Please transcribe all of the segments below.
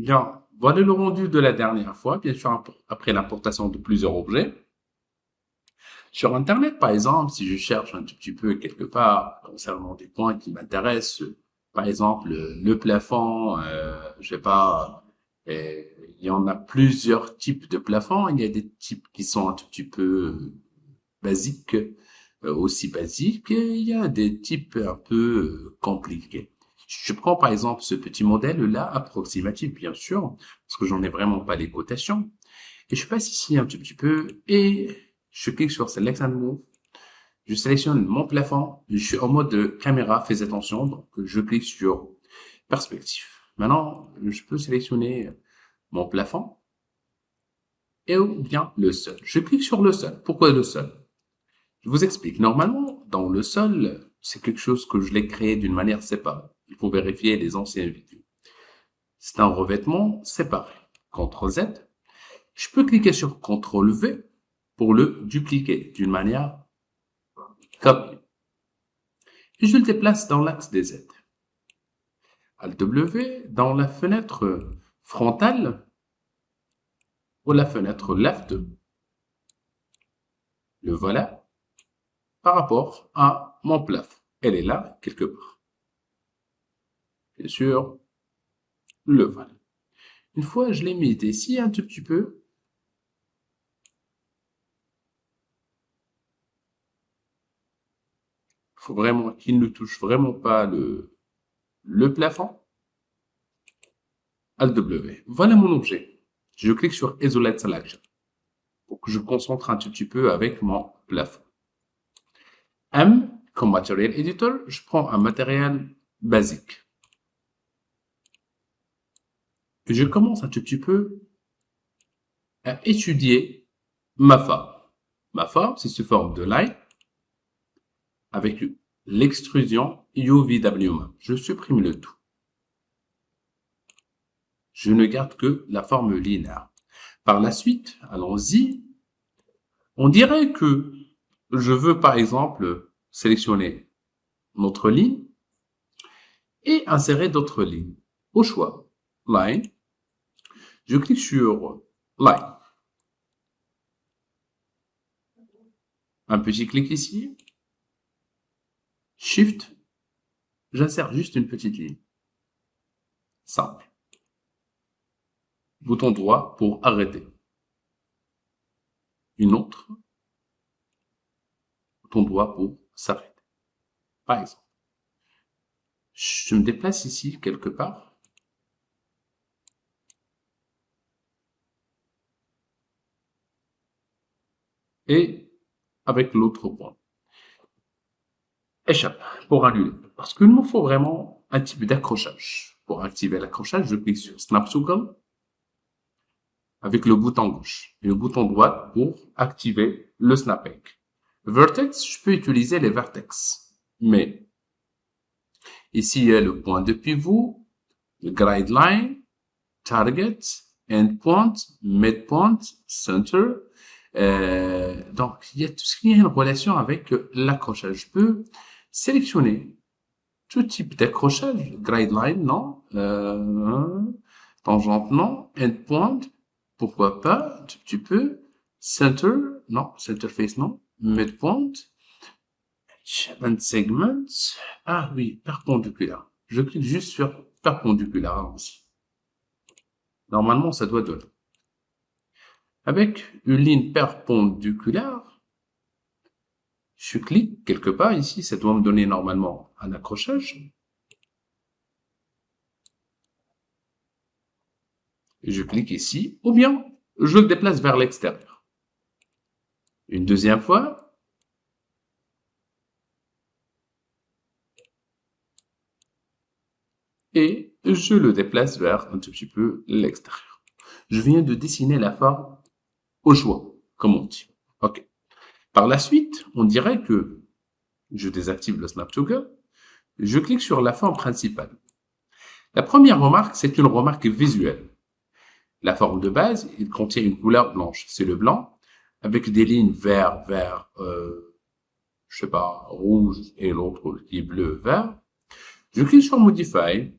Bien, voilà le rendu de la dernière fois, bien sûr, après l'importation de plusieurs objets. Sur Internet, par exemple, si je cherche un tout petit peu quelque part concernant des points qui m'intéressent, par exemple, le plafond, je sais pas, euh, il y en a plusieurs types de plafonds. Il y a des types qui sont un tout petit peu basiques, aussi basiques, et il y a des types un peu compliqués. Je prends par exemple ce petit modèle-là, approximatif bien sûr, parce que j'en ai vraiment pas les cotations. Et je passe ici un tout petit peu et je clique sur Select and Move. Je sélectionne mon plafond. Je suis en mode de caméra, fais attention. Donc, je clique sur perspective. Maintenant, je peux sélectionner mon plafond et ou bien le sol. Je clique sur le sol. Pourquoi le sol? Je vous explique. Normalement, dans le sol, c'est quelque chose que je l'ai créé d'une manière séparée. Il faut vérifier les anciennes vidéos. C'est un revêtement séparé. CTRL Z. Je peux cliquer sur CTRL V pour le dupliquer d'une manière copier. Et je le déplace dans l'axe des Z. Alt W dans la fenêtre frontale ou la fenêtre left. Le voilà par rapport à mon plafond. Elle est là quelque part. Bien sûr, le voilà. Une fois je l'ai mis ici un tout petit peu, il faut vraiment qu'il ne touche vraiment pas le plafond. Alt W. Voilà mon objet. Je clique sur Isolate Selection pour que je concentre un tout petit peu avec mon plafond. M, comme Material Editor, je prends un matériel basique. Et je commence un tout petit peu à étudier ma forme. Ma forme, c'est sous forme de line avec l'extrusion UVW. Je supprime le tout. Je ne garde que la forme linéaire. Par la suite, allons-y. On dirait que je veux, par exemple, sélectionner notre ligne et insérer d'autres lignes. Au choix, line. Je clique sur line. Un petit clic ici. Shift. J'insère juste une petite ligne. Simple. Bouton droit pour arrêter. Une autre. Bouton droit pour s'arrêter. Par exemple. Je me déplace ici quelque part. Et avec l'autre point. Échappe pour annuler. Parce qu'il nous faut vraiment un type d'accrochage. Pour activer l'accrochage, je clique sur Snap Circle avec le bouton gauche et le bouton droit pour activer le snapping. Vertex, je peux utiliser les vertex. Mais ici, il y a le point de pivot, le guide line, target, endpoint, midpoint, center. Donc, il y a tout ce qui a une relation avec l'accrochage. Je peux sélectionner tout type d'accrochage. Guide line, non. Tangente, non. Endpoint, pourquoi pas, un petit peu. Center, non. Centerface, non. Midpoint. Shaping segment. Ah oui, perpendiculaire. Je clique juste sur perpendiculaire aussi. Normalement, ça doit donner. Avec une ligne perpendiculaire, je clique quelque part ici, ça doit me donner normalement un accrochage. Je clique ici, ou bien je le déplace vers l'extérieur. Une deuxième fois. Et je le déplace vers un tout petit peu l'extérieur. Je viens de dessiner la forme au choix, comme on dit. OK. Par la suite, on dirait que je désactive le Snap Toggle. Je clique sur la forme principale. La première remarque, c'est une remarque visuelle. La forme de base, il contient une couleur blanche. C'est le blanc, avec des lignes vert, je sais pas, rouge et l'autre qui est bleu, vert. Je clique sur Modify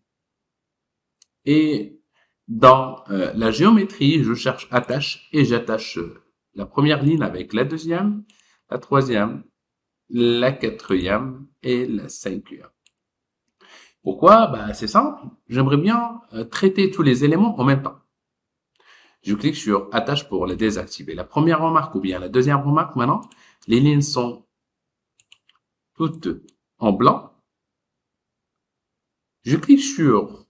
et Dans la géométrie, je cherche attache et j'attache la première ligne avec la deuxième, la troisième, la quatrième et la cinquième. Pourquoi? Bah, c'est simple. J'aimerais bien traiter tous les éléments en même temps. Je clique sur attache pour les désactiver. La première remarque ou bien la deuxième remarque maintenant, les lignes sont toutes en blanc. Je clique sur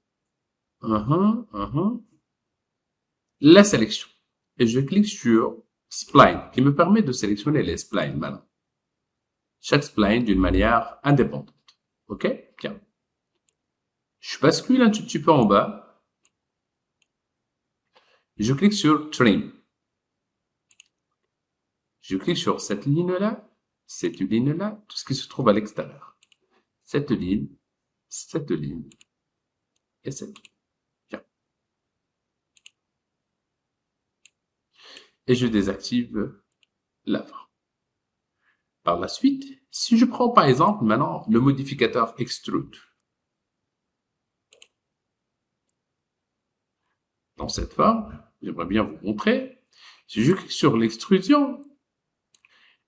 la sélection et je clique sur spline qui me permet de sélectionner les splines maintenant. Chaque spline d'une manière indépendante. OK? Bien. Je bascule un tout petit peu en bas. Je clique sur trim. Je clique sur cette ligne-là, tout ce qui se trouve à l'extérieur. Cette ligne et cette ligne. Bien. Et je désactive la forme. Par la suite, si je prends par exemple maintenant le modificateur extrude. Dans cette forme, j'aimerais bien vous montrer. Si je clique sur l'extrusion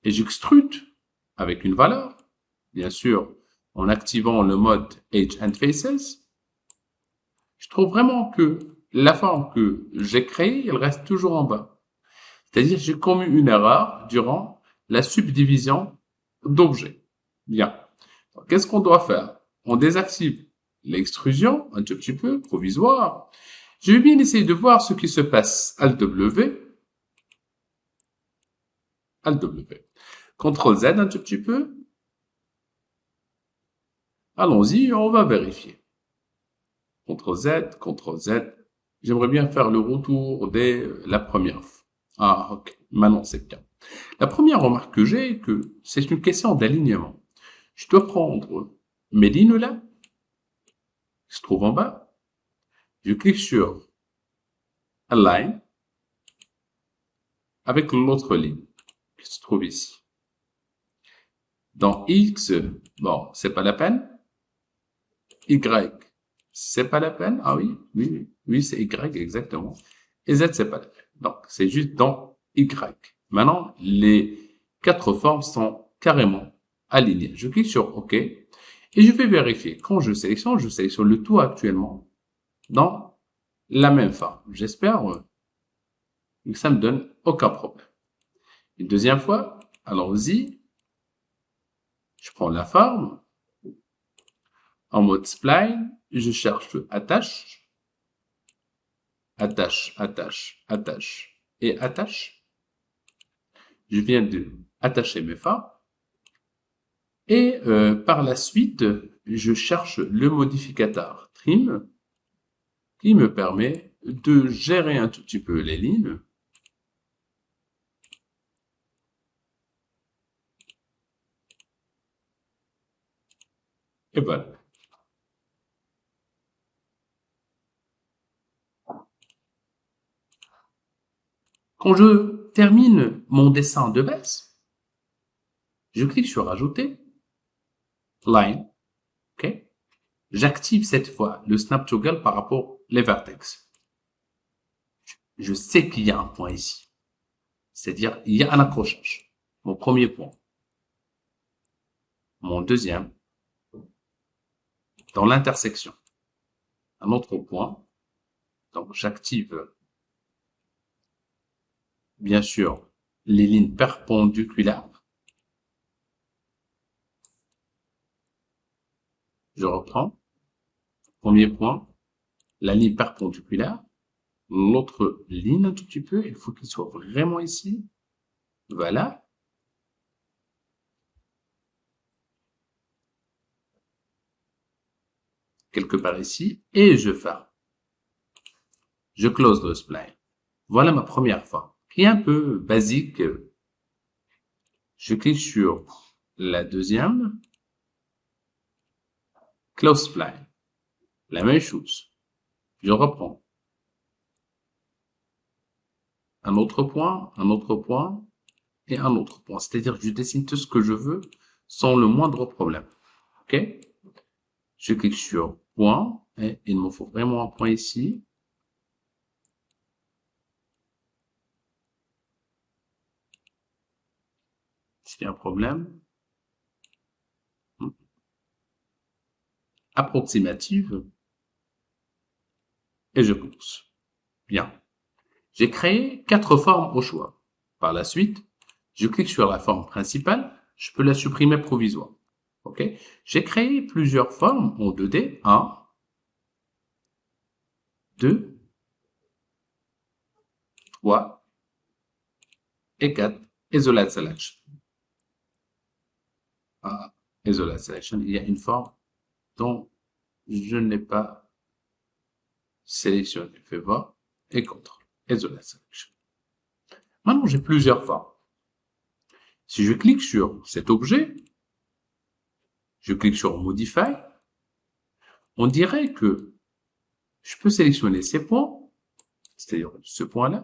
et j'extrude avec une valeur, bien sûr, en activant le mode Edge and Faces, je trouve vraiment que la forme que j'ai créée, elle reste toujours en bas. C'est-à-dire que j'ai commis une erreur durant la subdivision d'objets. Bien. Qu'est-ce qu'on doit faire? On désactive l'extrusion, un tout petit peu, provisoire. Je vais bien essayer de voir ce qui se passe. Alt W. Alt W. CTRL Z un tout petit peu. Allons-y, on va vérifier. CTRL Z, CTRL Z. J'aimerais bien faire le retour dès la première fois. Ah, ok. Maintenant, c'est bien. La première remarque que j'ai, que c'est une question d'alignement. Je dois prendre mes lignes là, qui se trouvent en bas. Je clique sur Align avec l'autre ligne qui se trouve ici. Dans X, bon, c'est pas la peine. Y, c'est pas la peine. Ah oui, c'est Y exactement. Et Z, c'est pas la peine. Donc, c'est juste dans Y. Maintenant, les quatre formes sont carrément alignées. Je clique sur OK et je vais vérifier. Quand je sélectionne le tout actuellement dans la même forme. J'espère que ça me donne aucun problème. Une deuxième fois, allons-y. Je prends la forme. En mode spline, je cherche attache, attache, attache, attache et attache. Je viens de attacher mes formes. Et par la suite, je cherche le modificateur trim qui me permet de gérer un tout petit peu les lignes. Et voilà. Quand je termine mon dessin de base, je clique sur Ajouter, Line, ok. J'active cette fois le Snap Toggle par rapport les vertex. Je sais qu'il y a un point ici. C'est-à-dire, il y a un accrochage. Mon premier point. Mon deuxième. Dans l'intersection. Un autre point. Donc, j'active, bien sûr, les lignes perpendiculaires. Je reprends. Premier point, la ligne perpendiculaire. L'autre ligne un tout petit peu, il faut qu'il soit vraiment ici. Voilà. Quelque part ici. Et je ferme. Je close le spline. Voilà ma première forme, qui est un peu basique. Je clique sur la deuxième. Close spline. La même chose. Je reprends. Un autre point et un autre point. C'est-à-dire que je dessine tout ce que je veux sans le moindre problème. OK? Je clique sur point et il me faut vraiment un point ici. Est-ce qu'il y a un problème? Approximative. Et je pousse. Bien. J'ai créé 4 formes au choix. Par la suite, je clique sur la forme principale. Je peux la supprimer provisoire. OK? J'ai créé plusieurs formes en 2D. 1, 2, 3 et 4. Isolate Selection. Ah, Isolate Selection. Il y a une forme dont je n'ai pas sélectionné. Fais voir. Et CTRL. Isolate Selection. Maintenant, j'ai plusieurs formes. Si je clique sur cet objet, je clique sur Modify, on dirait que je peux sélectionner ces points, c'est-à-dire ce point-là.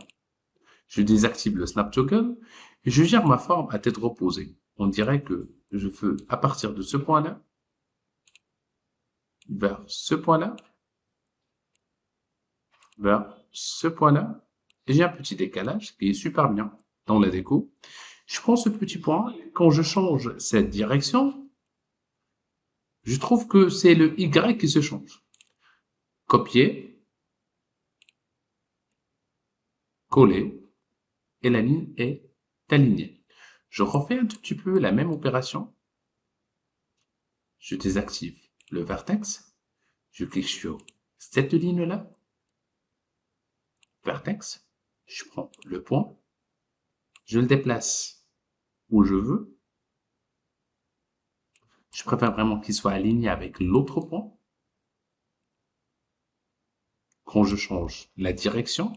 Je désactive le Snap Toggle et je gère ma forme à tête reposée. On dirait que je veux, à partir de ce point-là, vers ce point-là, vers ce point-là, et j'ai un petit décalage qui est super bien dans la déco. Je prends ce petit point, quand je change cette direction, je trouve que c'est le Y qui se change. Copier, coller, et la ligne est alignée. Je refais un tout petit peu la même opération. Je désactive le vertex. Je clique sur cette ligne-là. Vertex. Je prends le point. Je le déplace où je veux. Je préfère vraiment qu'il soit aligné avec l'autre point. Quand je change la direction,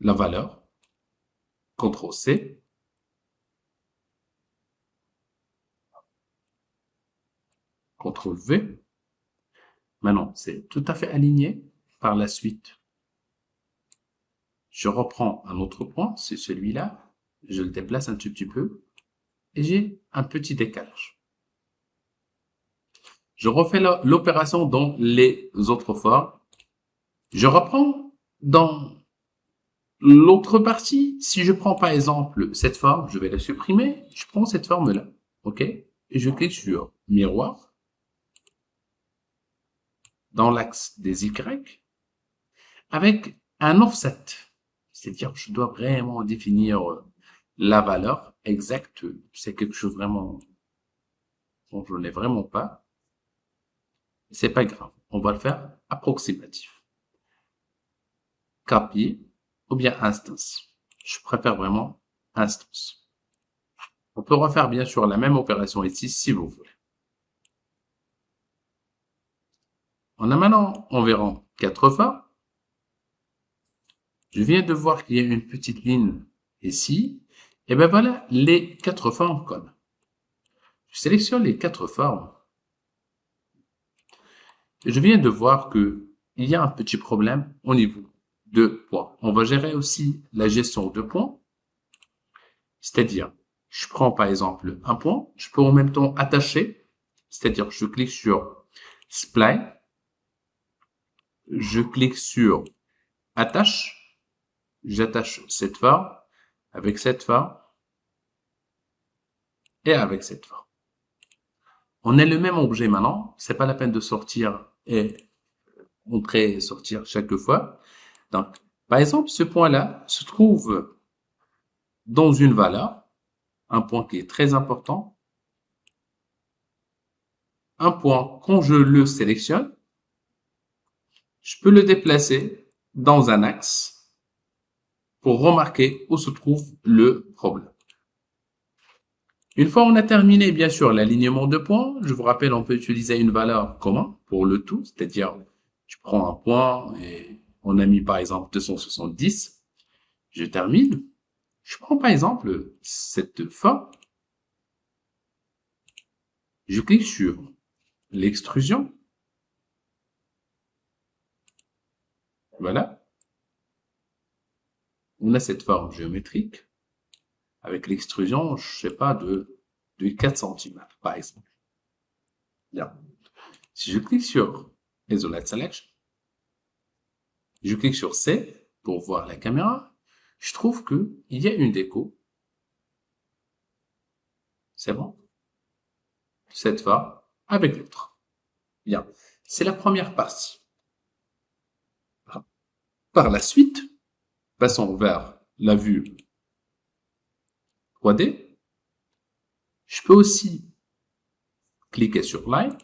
la valeur, CTRL-C, CTRL-V. Maintenant, c'est tout à fait aligné. Par la suite, je reprends un autre point, c'est celui-là. Je le déplace un tout petit peu et j'ai un petit décalage. Je refais l'opération dans les autres formes. Je reprends dans l'autre partie. Si je prends par exemple cette forme, je vais la supprimer. Je prends cette forme-là, OK? Et je clique sur miroir dans l'axe des Y avec un offset. C'est-à-dire que je dois vraiment définir la valeur exacte. C'est quelque chose vraiment dont je n'ai vraiment pas. C'est pas grave. On va le faire approximatif. Copier ou bien instance. Je préfère vraiment instance. On peut refaire bien sûr la même opération ici si vous voulez. On a maintenant environ 4 formes. Je viens de voir qu'il y a une petite ligne ici. Et ben voilà les 4 formes comme. Je sélectionne les 4 formes. Je viens de voir que il y a un petit problème au niveau de points. On va gérer aussi la gestion de points. C'est-à-dire, je prends par exemple un point, je peux en même temps attacher. C'est-à-dire, je clique sur Spline. Je clique sur Attache. J'attache cette forme avec cette forme et avec cette forme. On a le même objet maintenant. C'est pas la peine de sortir et entrer et sortir chaque fois. Donc, par exemple, ce point-là se trouve dans une valeur, un point qui est très important. Un point, quand je le sélectionne, je peux le déplacer dans un axe pour remarquer où se trouve le problème. Une fois on a terminé, bien sûr, l'alignement de points, je vous rappelle, on peut utiliser une valeur commune pour le tout, c'est-à-dire, tu prends un point et on a mis par exemple 270. Je termine. Je prends par exemple cette forme. Je clique sur l'extrusion. Voilà. On a cette forme géométrique avec l'extrusion, je sais pas, de 4 cm, par exemple. Bien. Si je clique sur Isolate Selection, je clique sur C pour voir la caméra, je trouve que il y a une déco C'est bon? Cette forme avec l'autre. Bien. C'est la première partie. Par la suite, passons vers la vue 3D. Je peux aussi cliquer sur Line.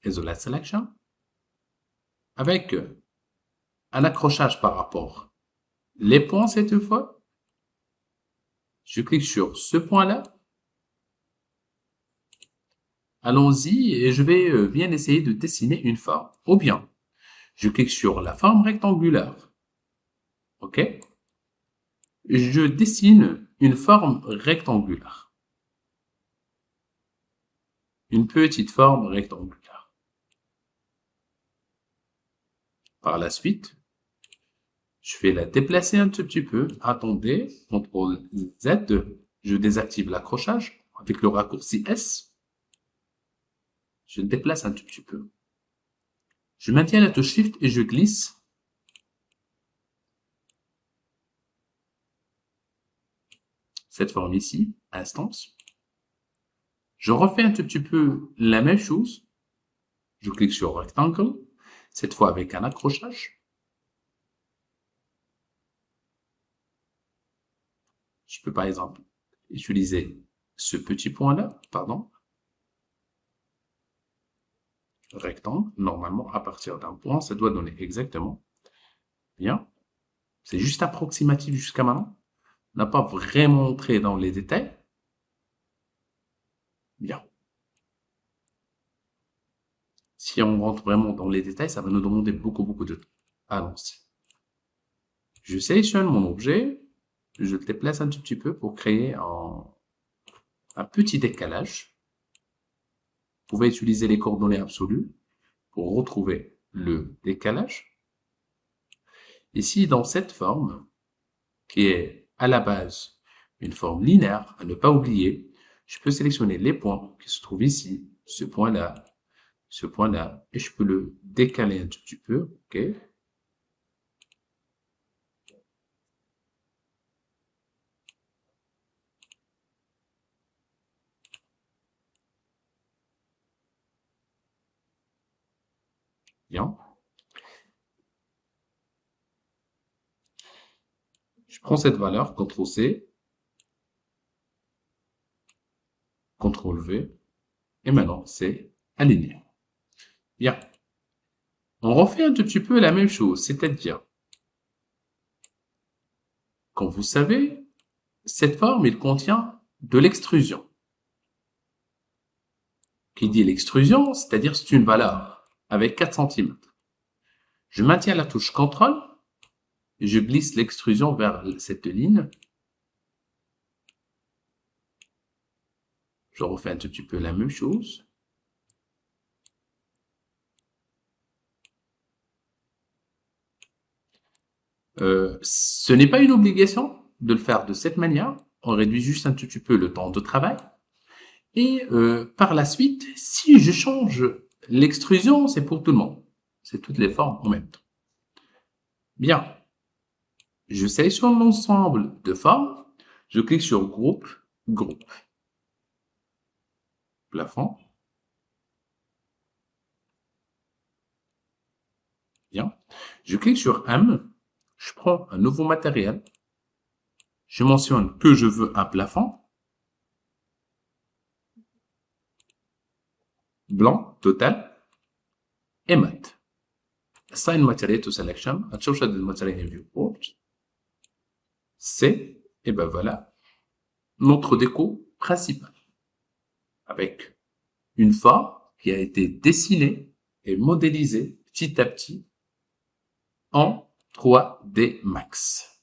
Isolate Selection. Avec un accrochage par rapport les points cette fois. Je clique sur ce point-là. Allons-y et je vais bien essayer de dessiner une forme. Ou bien, je clique sur la forme rectangulaire. OK? Je dessine une forme rectangulaire. Une petite forme rectangulaire. Par la suite, je vais la déplacer un tout petit peu. Attendez, CTRL Z. Je désactive l'accrochage avec le raccourci S. Je déplace un tout petit peu. Je maintiens la touche Shift et je glisse. Cette forme ici, instance. Je refais un tout petit peu la même chose. Je clique sur Rectangle, cette fois avec un accrochage. Je peux par exemple utiliser ce petit point-là, pardon. Rectangle, normalement à partir d'un point, ça doit donner exactement. Bien. C'est juste approximatif jusqu'à maintenant. On n'a pas vraiment entré dans les détails. Bien. Si on rentre vraiment dans les détails, ça va nous demander beaucoup de temps. Allons-y. Je sélectionne mon objet, je le déplace un tout petit peu pour créer un petit décalage. Vous pouvez utiliser les coordonnées absolues pour retrouver le décalage. Ici, dans cette forme, qui est à la base une forme linéaire, à ne pas oublier, je peux sélectionner les points qui se trouvent ici, ce point-là, et je peux le décaler un tout petit peu, ok? Bien. Je prends cette valeur, CTRL-C, CTRL-V, et maintenant c'est aligné. Bien. On refait un tout petit peu la même chose, c'est-à-dire, comme vous savez, cette forme, il contient de l'extrusion. Qui dit l'extrusion, c'est-à-dire c'est une valeur avec 4 cm. Je maintiens la touche CTRL et je glisse l'extrusion vers cette ligne. Je refais un tout petit peu la même chose. Ce n'est pas une obligation de le faire de cette manière. On réduit juste un tout petit peu le temps de travail. Et par la suite, si je change l'extrusion, c'est pour tout le monde. C'est toutes les formes en même temps. Bien. Je sélectionne l'ensemble de formes. Je clique sur Groupe, Groupe. Plafond. Bien. Je clique sur M. Je prends un nouveau matériel. Je mentionne que je veux un plafond. Blanc, total. Et mat. Assign material to selection. هتشوف شد الماتيريال in viewport. C'est, et ben voilà, notre déco principale. Avec une forme qui a été dessinée et modélisée petit à petit en 3D Max.